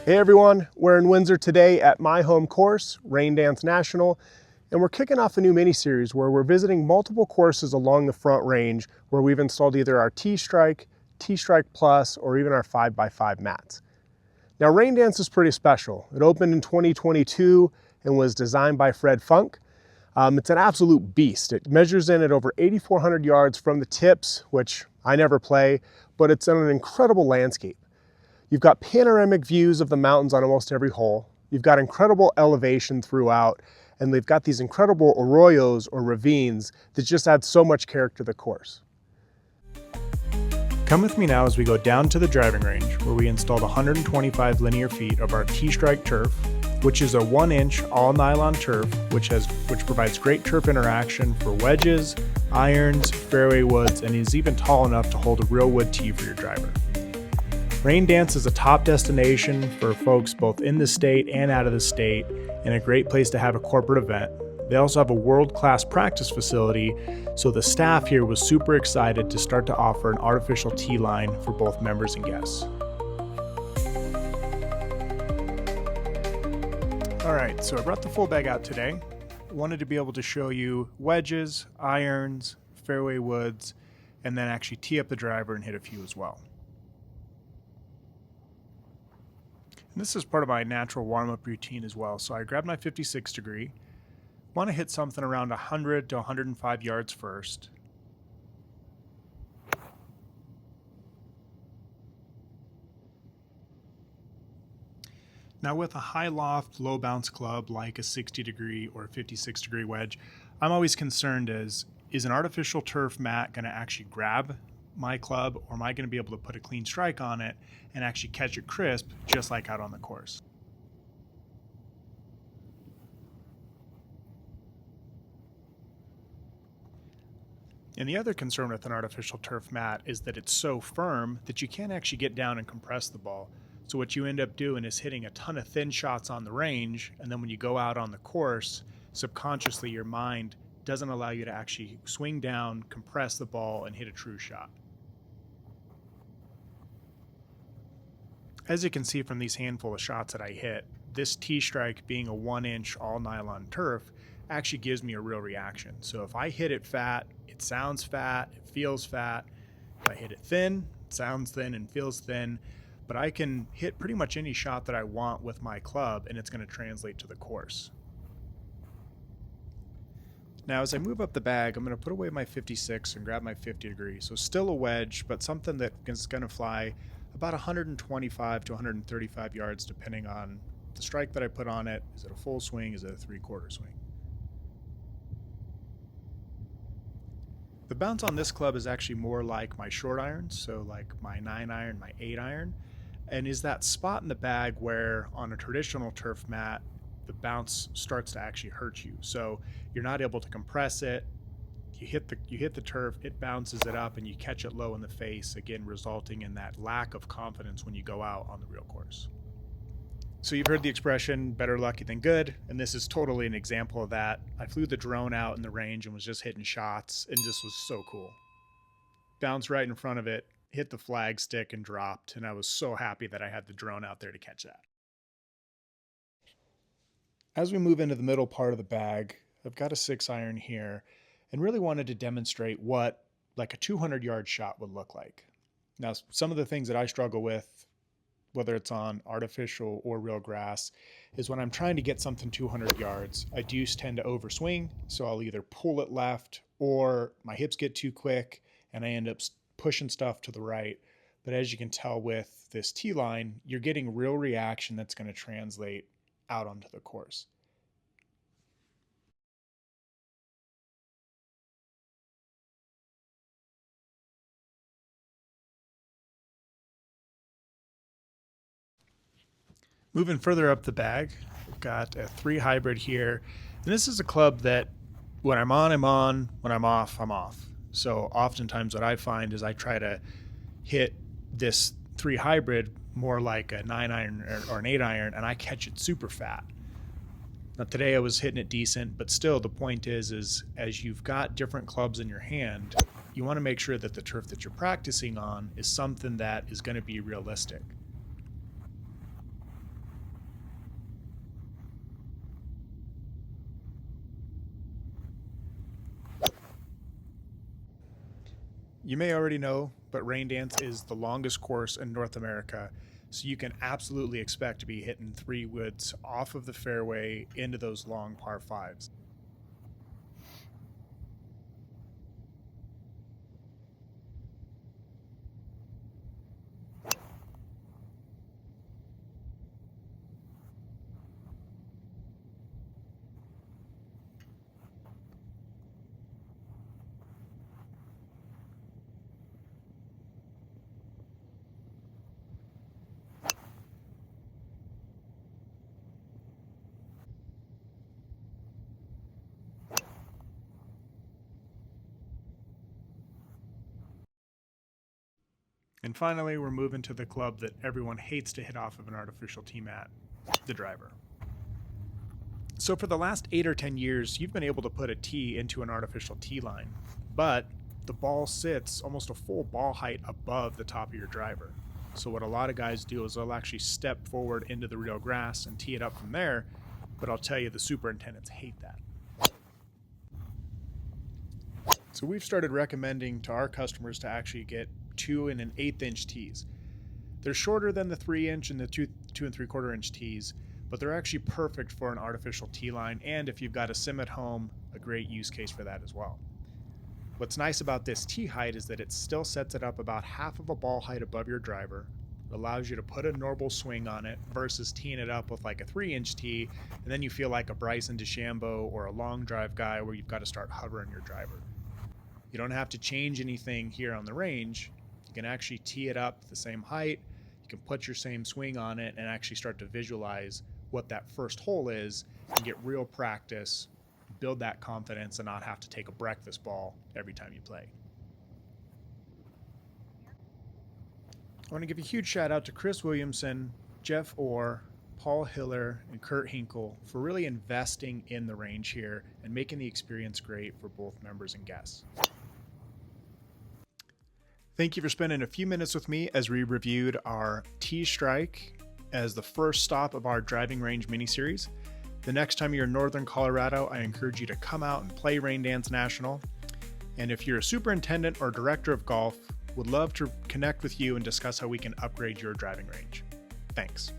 Hey everyone, we're in Windsor today at my home course, RainDance National, and we're kicking off a new mini-series where we're visiting multiple courses along the Front Range where we've installed either our TeeStrike, TeeStrike Plus, or even our 5x5 mats. Now RainDance is pretty special. It opened in 2022 and was designed by Fred Funk. It's an absolute beast. It measures in at over 8,400 yards from the tips, which I never play, but it's in an incredible landscape. You've got panoramic views of the mountains on almost every hole. You've got incredible elevation throughout, and they've got these incredible arroyos or ravines that just add so much character to the course. Come with me now as we go down to the driving range where we installed 125 linear feet of our TeeStrike turf, which is a 1-inch all nylon turf which provides great turf interaction for wedges, irons, fairway woods, and is even tall enough to hold a real wood tee for your driver. RainDance is a top destination for folks both in the state and out of the state, and a great place to have a corporate event. They also have a world-class practice facility, so the staff here was super excited to start to offer an artificial tee line for both members and guests. All right, so I brought the full bag out today. I wanted to be able to show you wedges, irons, fairway woods, and then actually tee up the driver and hit a few as well. And this is part of my natural warm-up routine as well. So I grabbed my 56 degree, want to hit something around 100 to 105 yards first. Now with a high loft, low bounce club like a 60 degree or a 56 degree wedge, I'm always concerned is an artificial turf mat going to actually grab my club, or am I going to be able to put a clean strike on it and actually catch it crisp just like out on the course? And the other concern with an artificial turf mat is that it's so firm that you can't actually get down and compress the ball. So what you end up doing is hitting a ton of thin shots on the range, and then when you go out on the course, subconsciously your mind doesn't allow you to actually swing down, compress the ball, and hit a true shot. As you can see from these handful of shots that I hit, this TeeStrike being a 1-inch all nylon turf actually gives me a real reaction. So if I hit it fat, it sounds fat, it feels fat. If I hit it thin, it sounds thin and feels thin, but I can hit pretty much any shot that I want with my club and it's going to translate to the course. Now as I move up the bag, I'm going to put away my 56 and grab my 50 degree. So still a wedge, but something that is going to fly about 125 to 135 yards depending on the strike that I put on it. Is it a full swing? Is it a 3/4 swing? The bounce on this club is actually more like my short irons, so like my 9-iron, my 8-iron, and is that spot in the bag where on a traditional turf mat, the bounce starts to actually hurt you. So you're not able to compress it. You hit the turf, it bounces it up, and you catch it low in the face, again resulting in that lack of confidence when you go out on the real course. So you've heard the expression, better lucky than good, and this is totally an example of that. I flew the drone out in the range and was just hitting shots, and this was so cool. Bounced right in front of it, hit the flag stick and dropped, and I was so happy that I had the drone out there to catch that. As we move into the middle part of the bag, I've got a 6-iron here, and really wanted to demonstrate what like a 200-yard shot would look like. Now, some of the things that I struggle with, whether it's on artificial or real grass, is when I'm trying to get something 200 yards, I do tend to overswing, so I'll either pull it left or my hips get too quick and I end up pushing stuff to the right. But as you can tell with this tee line, you're getting real reaction that's going to translate out onto the course. Moving further up the bag, we've got a 3 hybrid here. And this is a club that when I'm on, I'm on. When I'm off, I'm off. So oftentimes what I find is I try to hit this 3 hybrid more like a 9-iron or an 8-iron, and I catch it super fat. Now today I was hitting it decent, but still the point is as you've got different clubs in your hand, you want to make sure that the turf that you're practicing on is something that is going to be realistic. You may already know, but RainDance is the longest course in North America, so you can absolutely expect to be hitting 3 woods off of the fairway into those long par 5s. And finally, we're moving to the club that everyone hates to hit off of an artificial tee mat, the driver. So for the last 8 or 10 years, you've been able to put a tee into an artificial tee line, but the ball sits almost a full ball height above the top of your driver. So what a lot of guys do is they'll actually step forward into the real grass and tee it up from there, but I'll tell you, the superintendents hate that. So we've started recommending to our customers to actually get 2 and 1/8 inch tees. They're shorter than the 3 inch and the 2 3/4 inch tees, but they're actually perfect for an artificial tee line, and if you've got a sim at home, a great use case for that as well. What's nice about this tee height is that it still sets it up about half of a ball height above your driver. It allows you to put a normal swing on it versus teeing it up with like a 3 inch tee, and then you feel like a Bryson DeChambeau or a long drive guy where you've got to start hovering your driver. You don't have to change anything here on the range. You can actually tee it up the same height. You can put your same swing on it and actually start to visualize what that first hole is and get real practice, build that confidence, and not have to take a breakfast ball every time you play. I want to give a huge shout out to Chris Williamson, Jeff Orr, Paul Hiller, and Kurt Hinkle for really investing in the range here and making the experience great for both members and guests. Thank you for spending a few minutes with me as we reviewed our TeeStrike as the first stop of our driving range mini-series. The next time you're in Northern Colorado, I encourage you to come out and play RainDance National. And if you're a superintendent or director of golf, would love to connect with you and discuss how we can upgrade your driving range. Thanks.